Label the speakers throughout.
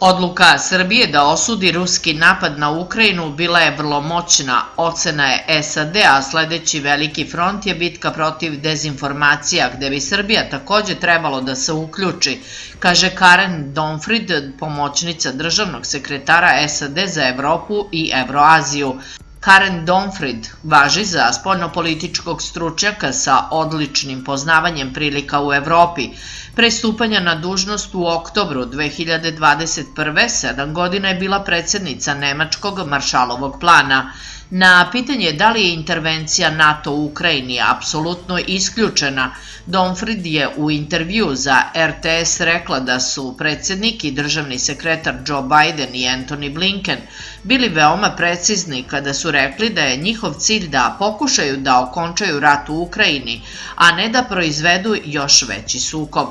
Speaker 1: Odluka Srbije da osudi ruski napad na Ukrajinu bila je vrlo moćna, ocena je SAD, a sledeći veliki front je bitka protiv dezinformacija, gde bi Srbija takođe trebalo da se uključi, kaže Karen Donfrid, pomoćnica državnog sekretara SAD za Evropu i Evroaziju. Karen Donfrid važi za spoljnopolitičkog stručnjaka sa odličnim poznavanjem prilika u Evropi. Pre stupanja na dužnost u oktobru 2021. 7 godina je bila predsednica Nemačkog Maršalovog plana. Na pitanje da li je intervencija NATO u Ukrajini apsolutno isključena, Donfrid je u intervju za RTS rekla da su predsednik i državni sekretar Joe Biden i Antony Blinken bili veoma precizni kada su rekli da je njihov cilj da pokušaju da okončaju rat u Ukrajini, a ne da proizvedu još veći sukob.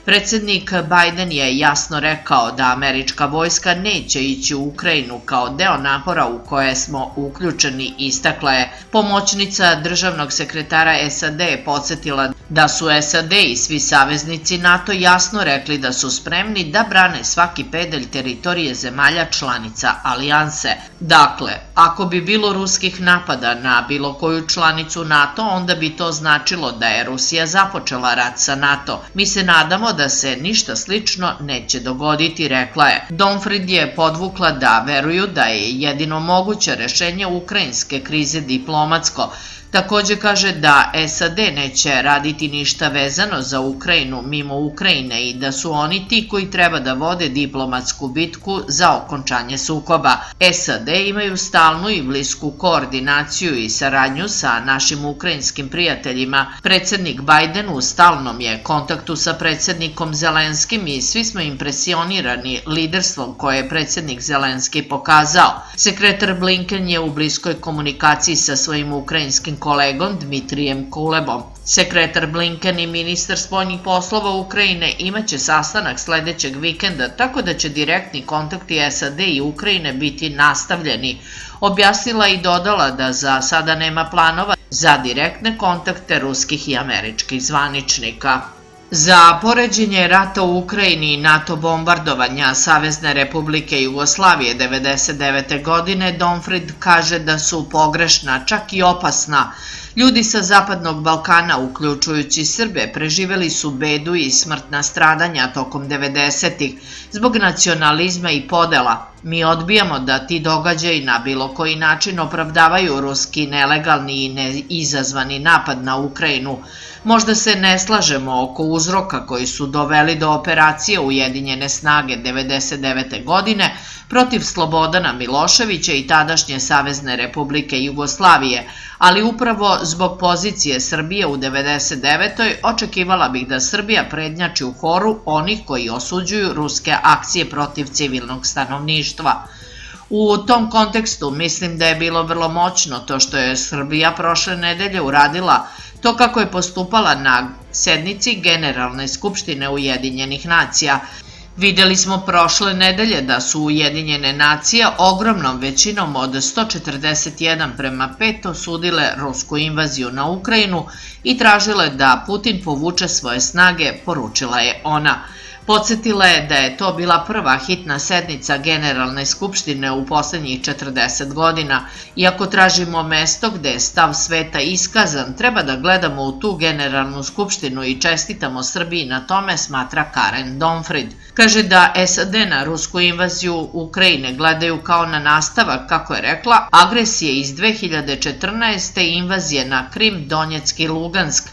Speaker 1: Predsednik Biden je jasno rekao da američka vojska neće ići u Ukrajinu kao deo napora u koje smo uključeni, istakla je. Pomoćnica državnog sekretara SAD je podsjetila da su SAD i svi saveznici NATO jasno rekli da su spremni da brane svaki pedalj teritorije zemalja članica alijanse. Dakle, ako bi bilo ruskih napada na bilo koju članicu NATO, onda bi to značilo da je Rusija započela rat sa NATO. Mi se nadamo da se ništa slično neće dogoditi, rekla je. Donfrid je podvukla da veruju da je jedino moguće rešenje ukrajinske krize diplomatsko. Takođe kaže da SAD neće raditi ništa vezano za Ukrajinu mimo Ukrajine i da su oni ti koji treba da vode diplomatsku bitku za okončanje sukoba. SAD imaju stalnu i blisku koordinaciju i saradnju sa našim ukrajinskim prijateljima. Predsednik Biden u stalnom je kontaktu sa predsednikom Zelenskim i svi smo impresionirani liderstvom koje je predsednik Zelenski pokazao. Sekretar Blinken je u bliskoj komunikaciji sa svojim ukrajinskim kolegom Dmitrijem Kulebom. Sekretar Blinken i ministar spoljnih poslova Ukrajine imaće sastanak sledećeg vikenda, tako da će direktni kontakti SAD i Ukrajine biti nastavljeni. Objasnila i dodala da za sada nema planova za direktne kontakte ruskih i američkih zvaničnika. Za poređenje rata u Ukrajini i NATO bombardovanja Savezne Republike Jugoslavije 1999. godine, Donfrid kaže da su pogrešna, čak i opasna. Ljudi sa Zapadnog Balkana, uključujući Srbe, preživeli su bedu i smrtna stradanja tokom 90-ih zbog nacionalizma i podela. Mi odbijamo da ti događaji na bilo koji način opravdavaju ruski nelegalni i neizazvani napad na Ukrajinu. Možda se ne slažemo oko uzroka koji su doveli do operacije Ujedinjene snage 1999. godine protiv Slobodana Miloševića i tadašnje Savezne Republike Jugoslavije, ali upravo zbog pozicije Srbije u 1999. očekivala bih da Srbija prednjači u horu onih koji osuđuju ruske akcije protiv civilnog stanovništva. U tom kontekstu mislim da je bilo vrlo moćno to što je Srbija prošle nedelje uradila to kako je postupala na sednici Generalne skupštine Ujedinjenih nacija. Videli smo prošle nedelje da su Ujedinjene nacije ogromnom većinom od 141:5 osudile rusku invaziju na Ukrajinu i tražile da Putin povuče svoje snage, poručila je ona. Podsjetila je da je to bila prva hitna sednica Generalne skupštine u poslednjih 40 godina. Iako tražimo mesto gde je stav sveta iskazan, treba da gledamo u tu Generalnu skupštinu i čestitamo Srbiji na tome, smatra Karen Donfrid. Kaže da SAD na rusku invaziju Ukrajine gledaju kao na nastavak, kako je rekla, agresije iz 2014. i invazije na Krim, Donjeck i Lugansk.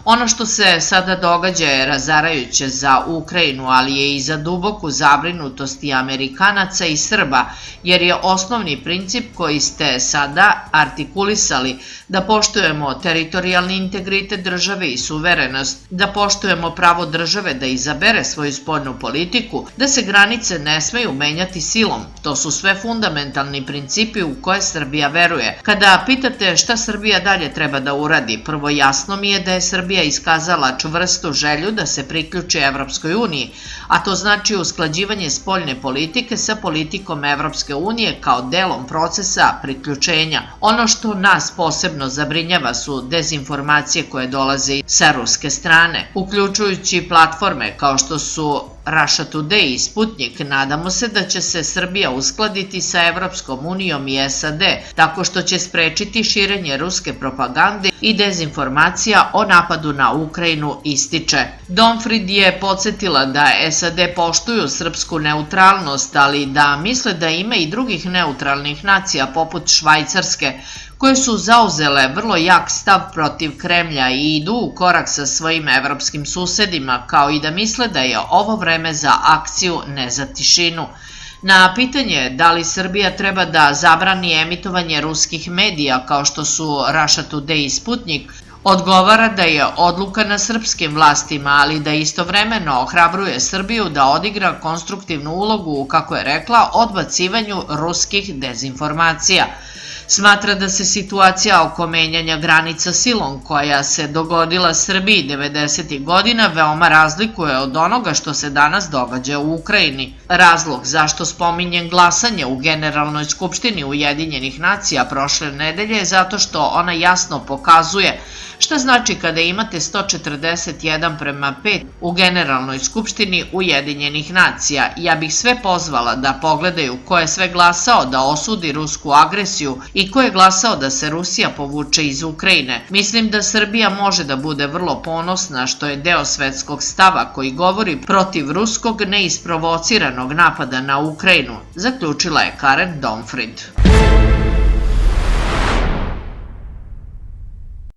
Speaker 1: Ono što se sada događa je razarajuće za Ukrajinu, ali je i za duboku zabrinutost i Amerikanaca i Srba, jer je osnovni princip koji ste sada artikulisali da poštujemo teritorijalni integritet države i suverenost, da poštujemo pravo države da izabere svoju spoljnu politiku, da se granice ne smeju menjati silom. To su sve fundamentalni principi u koje Srbija veruje. Kada pitate šta Srbija dalje treba da uradi, prvo jasno mi je da je Srbija iskazala čvrstu želju da se priključi Evropskoj uniji, a to znači usklađivanje spoljne politike sa politikom Evropske unije kao delom procesa priključenja. Ono što nas posebno zabrinjava su dezinformacije koje dolaze sa ruske strane, uključujući platforme kao što su Russia Today i Sputnik, nadamo se da će se Srbija uskladiti sa Evropskom unijom i SAD tako što će sprečiti širenje ruske propagande i dezinformacija o napadu na Ukrajinu, ističe. Donfrid je podsjetila da SAD poštuju srpsku neutralnost, ali da misle da ima i drugih neutralnih nacija poput Švajcarske, koje su zauzele vrlo jak stav protiv Kremlja i idu u korak sa svojim evropskim susedima, kao i da misle da je ovo vreme za akciju, ne za tišinu. Na pitanje da li Srbija treba da zabrani emitovanje ruskih medija kao što su Russia Today i Sputnik, odgovara da je odluka na srpskim vlastima, ali da istovremeno ohrabruje Srbiju da odigra konstruktivnu ulogu u, kako je rekla, odbacivanju ruskih dezinformacija. Smatra da se situacija oko menjanja granica silom koja se dogodila Srbiji 90. godina veoma razlikuje od onoga što se danas događa u Ukrajini. Razlog zašto spominjem glasanje u Generalnoj skupštini Ujedinjenih nacija prošle nedelje je zato što ona jasno pokazuje šta znači kada imate 141:5 u Generalnoj skupštini Ujedinjenih nacija. Ja bih sve pozvala da pogledaju ko je sve glasao da osudi rusku agresiju i ko je glasao da se Rusija povuče iz Ukrajine. Mislim da Srbija može da bude vrlo ponosna što je deo svetskog stava koji govori protiv ruskog neisprovociranog napada na Ukrajinu, zaključila je Karen Donfrid.